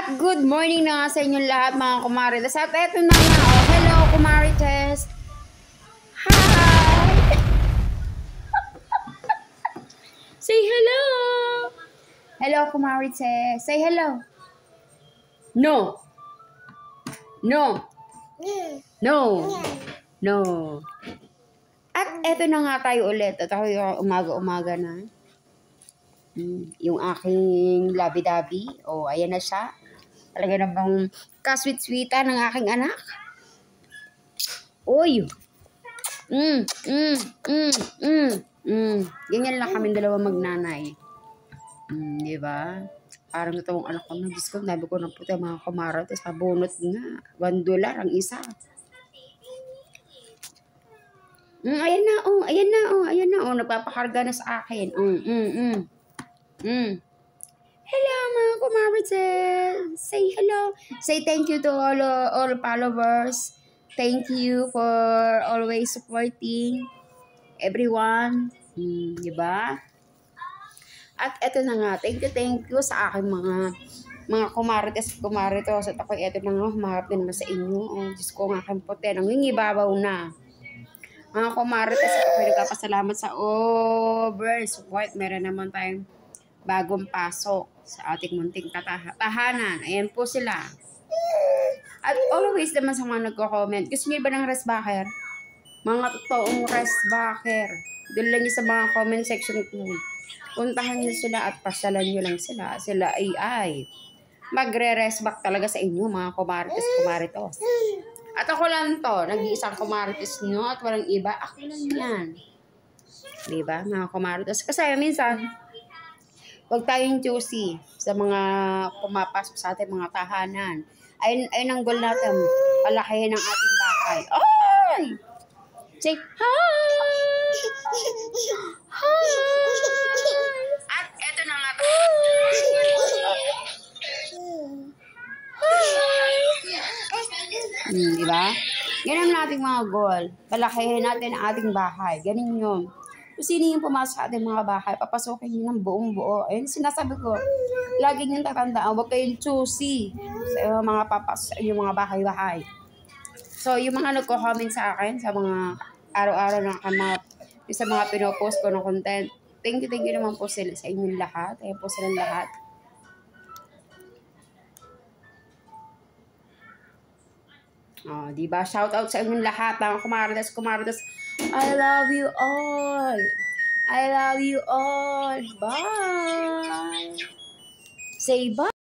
At good morning na nga sa inyong lahat mga kumarites. At eto na nga, oh, hello kumarites. Hi! Say hello! Hello kumarites. Say hello. No. No. No. No. At eto na nga tayo ulit. At ako yung umaga-umaga na. Yung aking labi-dabi. O, ayan na siya. Talaga namang kasweet-sweeta ng aking anak. Uy! Ganyan lang kami dalawa magnanay. Diba? Parang itong anak ko na, Diyos ko, nabi ko ng puti mga kumarates, pabunot nga. $1 ang isa. Ayan na, oh, ayan na, oh, ayan na, oh, nagpapakarga na sa akin. Hello mga kumarites! Say hello. Say thank you to all followers. Thank you for always supporting everyone. Diba? At eto na nga, thank you sa aking mga kumarites. At ako eto na nga, humarap din naman sa inyo. Oh, Diyos ko, ang aking puti, nangingibabaw na. Mga kumarites, at ako nagpapasalamat sa support. Meron naman tayong bagong pasok sa ating munting tahanan. Ayan po sila. At always naman sa mga nagko-comment, gusto niyo ba ng resbacker? Mga totoong resbacker. Doon lang sa mga comment section ko. Puntahan niyo sila at pasyalan niyo lang sila. Sila ay magre-resback talaga sa inyo, mga kumarites. At ako lang to, nag-iisang kumarites nyo at walang iba. Ako lang yan. Diba, mga kumarites? Kasi minsan, huwag tayong choosy sa mga pumapasok sa ating mga tahanan. Ayun ang goal natin. Palakihin ang ating bahay. Ay! Say, hi! Hi! At eto na nga. Diba? Yan ang ating mga goal. Palakihin natin ang ating bahay. Ganun yun. Kung sino yung pumasok sa ating mga bahay, papasokin nyo ng buong buo. Ayun, sinasabi ko, lagi nyo tatandaan, huwag kayong choosy sa mga papasok sa inyong mga bahay-bahay. So, yung mga nagko-comment sa akin, sa mga araw-araw na sa mga pinopost ko ng content, thank you naman po sila sa inyong lahat. Ayun po silang lahat. Oh, diba? Shout out sa inyong lahat, mga kumarites. I love you all. I love you all. Bye. Say bye.